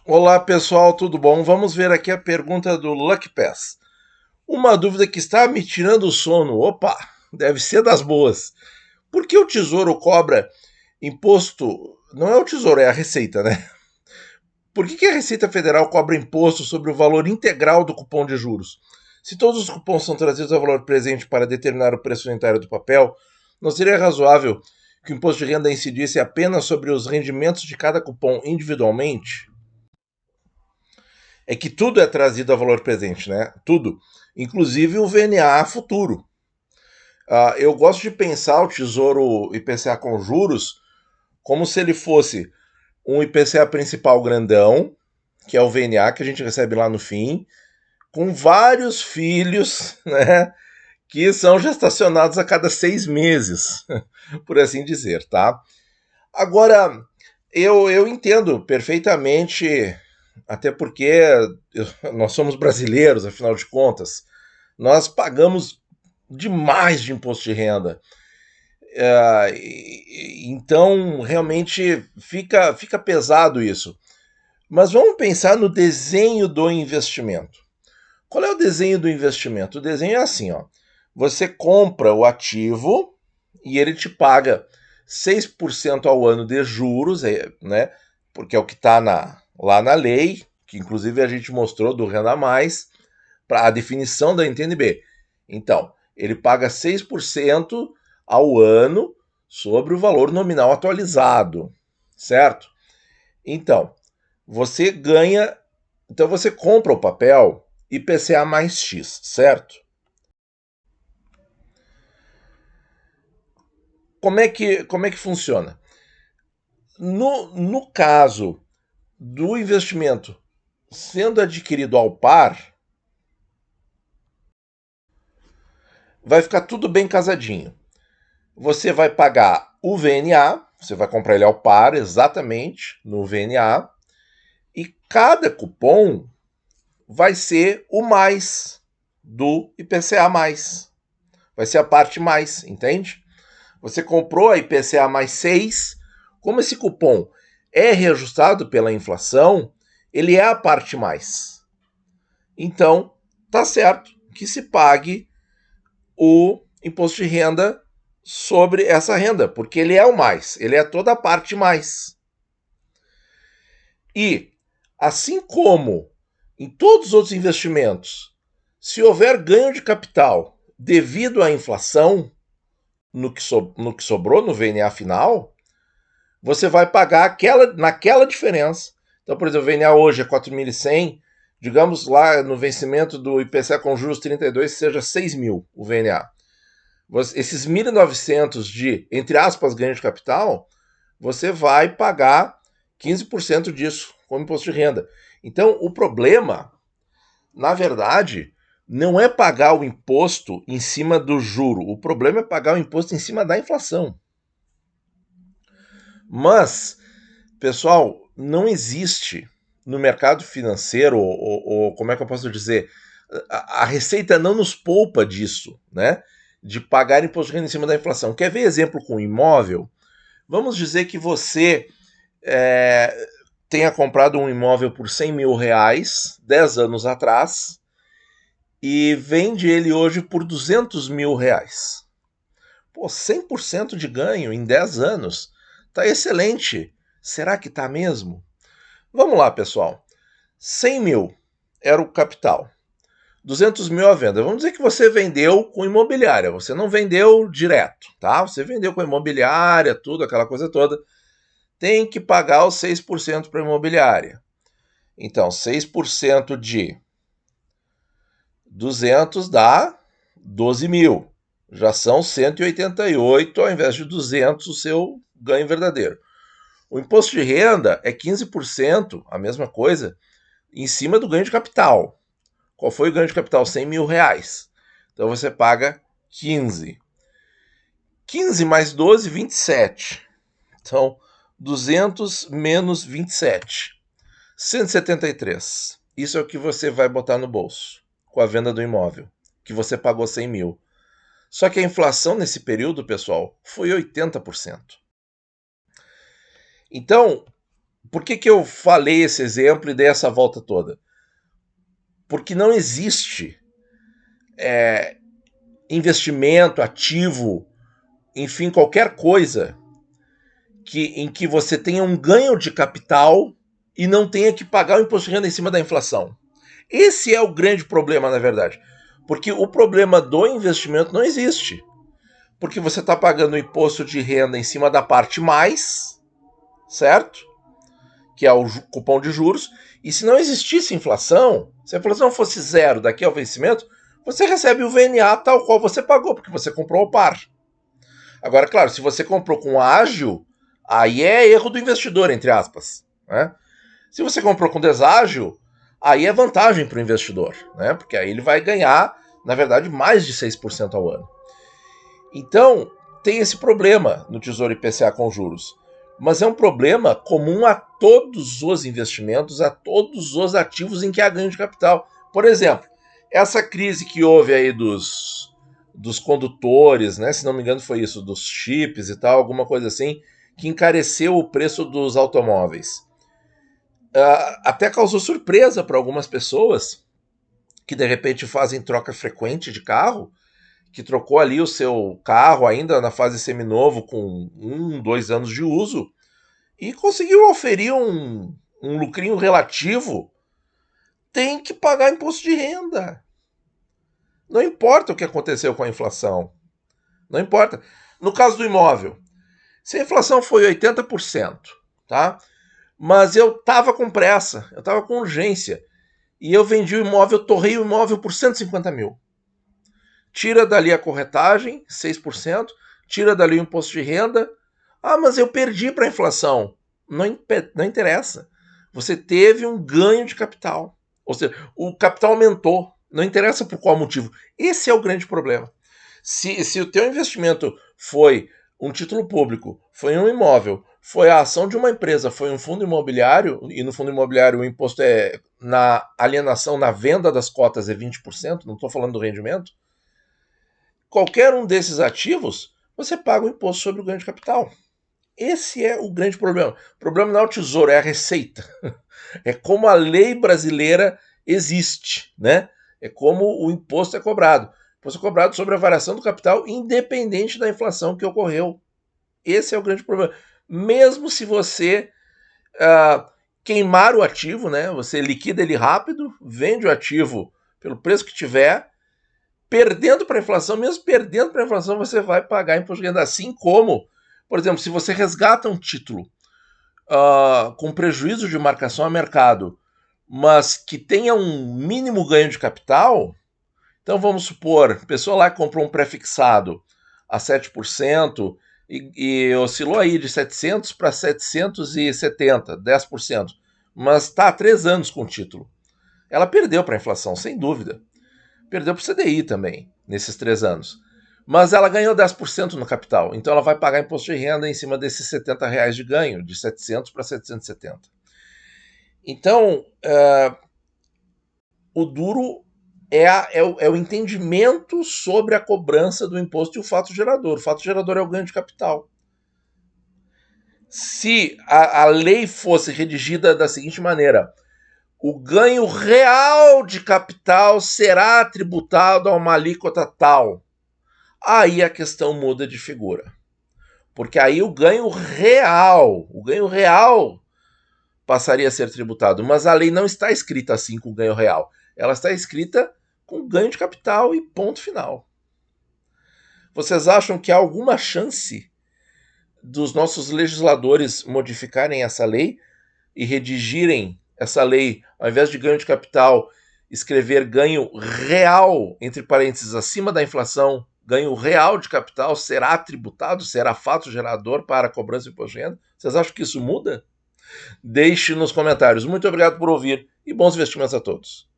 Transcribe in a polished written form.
Olá pessoal, tudo bom? Vamos ver aqui a pergunta do Lucky Pass. Uma dúvida que está me tirando o sono. Opa, deve ser das boas. Por que o Tesouro cobra imposto? Não é o Tesouro, é a Receita, né? Por que a Receita Federal cobra imposto sobre o valor integral do cupom de juros? Se todos os cupons são trazidos ao valor presente para determinar o preço unitário do papel, não seria razoável que o imposto de renda incidisse apenas sobre os rendimentos de cada cupom individualmente? É que tudo é trazido a valor presente, né? Tudo. Inclusive o VNA futuro. Eu gosto de pensar o Tesouro IPCA com juros como se ele fosse um IPCA principal grandão, que é o VNA que a gente recebe lá no fim, com vários filhos, né? Que são gestacionados a cada 6 meses, por assim dizer, tá? Agora, eu entendo perfeitamente, até porque nós somos brasileiros, afinal de contas, nós pagamos demais de imposto de renda. Então, realmente fica pesado isso. Mas vamos pensar no desenho do investimento. Qual é o desenho do investimento? O desenho é assim, ó. Você compra o ativo e ele te paga 6% ao ano de juros, né? Porque é o que está lá na lei, que inclusive a gente mostrou do Renda Mais, para a definição da NTNB. Então, ele paga 6% ao ano sobre o valor nominal atualizado, certo? Então, você ganha. Então, você compra o papel IPCA mais X, certo? Como é que funciona? No caso do investimento sendo adquirido ao par, vai ficar tudo bem casadinho. Você vai pagar o VNA, você vai comprar ele ao par, exatamente, no VNA, e cada cupom vai ser o mais do IPCA mais. Vai ser a parte mais, entende? Você comprou a IPCA mais 6, como esse cupom é reajustado pela inflação, ele é a parte mais. Então, tá certo que se pague o imposto de renda sobre essa renda, porque ele é o mais, ele é toda a parte mais. E, assim como em todos os outros investimentos, se houver ganho de capital devido à inflação no que sobrou no VNA final, você vai pagar naquela diferença. Então, por exemplo, o VNA hoje é 4.100, digamos lá no vencimento do IPCA com juros 32 seja 6 mil o VNA. Esses 1.900 de, entre aspas, ganho de capital, você vai pagar 15% disso como imposto de renda. Então, o problema, na verdade, não é pagar o imposto em cima do juro. O problema é pagar o imposto em cima da inflação. Mas, pessoal, não existe no mercado financeiro, ou como é que eu posso dizer, a Receita não nos poupa disso, né? De pagar imposto de renda em cima da inflação. Quer ver exemplo com imóvel? Vamos dizer que você tenha comprado um imóvel por 100 mil reais 10 anos atrás e vende ele hoje por 200 mil reais. Pô, 100% de ganho em 10 anos. Tá excelente. Será que tá mesmo? Vamos lá, pessoal. 100 mil era o capital. 200 mil à venda. Vamos dizer que você vendeu com imobiliária. Você não vendeu direto, tá? Você vendeu com imobiliária, tudo, aquela coisa toda. Tem que pagar os 6% para a imobiliária. Então, 6% de 200 dá 12 mil. Já são 188 ao invés de 200 o seu ganho verdadeiro. O imposto de renda é 15%, a mesma coisa, em cima do ganho de capital. Qual foi o ganho de capital? 100 mil reais. Então você paga 15. 15 mais 12, 27. Então, 200 menos 27. 173. Isso é o que você vai botar no bolso com a venda do imóvel, que você pagou 100 mil. Só que a inflação nesse período, pessoal, foi 80%. Então, Por que eu falei esse exemplo e dei essa volta toda? Porque não existe investimento, ativo, enfim, qualquer coisa em que você tenha um ganho de capital e não tenha que pagar o imposto de renda em cima da inflação. Esse é o grande problema, na verdade. Porque o problema do investimento não existe. Porque você está pagando o imposto de renda em cima da parte mais, certo? Que é o cupom de juros. E se não existisse inflação, se a inflação fosse zero daqui ao vencimento, você recebe o VNA tal qual você pagou, porque você comprou ao par. Agora, claro, se você comprou com ágio, aí é erro do investidor, entre aspas. Né? Se você comprou com deságio, aí é vantagem para o investidor, né? Porque aí ele vai ganhar, na verdade, mais de 6% ao ano. Então, tem esse problema no Tesouro IPCA com juros. Mas é um problema comum a todos os investimentos, a todos os ativos em que há ganho de capital. Por exemplo, essa crise que houve aí dos condutores, né? Se não me engano foi isso, dos chips e tal, alguma coisa assim, que encareceu o preço dos automóveis. Até causou surpresa para algumas pessoas que de repente fazem troca frequente de carro, que trocou ali o seu carro ainda na fase seminovo com 2 anos de uso e conseguiu oferir um lucrinho relativo, tem que pagar imposto de renda. Não importa o que aconteceu com a inflação. Não importa. No caso do imóvel, se a inflação foi 80%, tá? Mas eu estava com pressa, eu estava com urgência. E eu vendi o imóvel, torrei o imóvel por 150 mil. Tira dali a corretagem, 6%, tira dali o imposto de renda. Ah, mas eu perdi para a inflação. Não interessa. Você teve um ganho de capital. Ou seja, o capital aumentou. Não interessa por qual motivo. Esse é o grande problema. Se o teu investimento foi um título público, foi um imóvel, foi a ação de uma empresa, foi um fundo imobiliário, e no fundo imobiliário o imposto é na alienação, na venda das cotas é 20%, não estou falando do rendimento, qualquer um desses ativos, você paga o imposto sobre o ganho de capital. Esse é o grande problema. O problema não é o tesouro, é a receita. É como a lei brasileira existe, né? É como o imposto é cobrado. O imposto é cobrado sobre a variação do capital independente da inflação que ocorreu. Esse é o grande problema. Mesmo se você queimar o ativo, né? Você liquida ele rápido, vende o ativo pelo preço que tiver, perdendo para a inflação, mesmo perdendo para a inflação, você vai pagar imposto de renda. Assim como, por exemplo, se você resgata um título com prejuízo de marcação a mercado, mas que tenha um mínimo ganho de capital, então vamos supor, a pessoa lá que comprou um pré-fixado a 7% e oscilou aí de 700 para 770, 10%, mas está há 3 anos com o título. Ela perdeu para a inflação, sem dúvida. Perdeu para o CDI também, nesses 3 anos. Mas ela ganhou 10% no capital, então ela vai pagar imposto de renda em cima desses R$70 de ganho, de 700 para 770. Então, o duro é o entendimento sobre a cobrança do imposto e o fato gerador. O fato gerador é o ganho de capital. Se a lei fosse redigida da seguinte maneira: o ganho real de capital será tributado a uma alíquota tal, aí a questão muda de figura. Porque aí o ganho real passaria a ser tributado. Mas a lei não está escrita assim com ganho real. Ela está escrita com ganho de capital e ponto final. Vocês acham que há alguma chance dos nossos legisladores modificarem essa lei e redigirem essa lei, ao invés de ganho de capital, escrever ganho real, entre parênteses, acima da inflação, ganho real de capital será tributado, será fato gerador para a cobrança de imposto de renda? Vocês acham que isso muda? Deixe nos comentários. Muito obrigado por ouvir e bons investimentos a todos.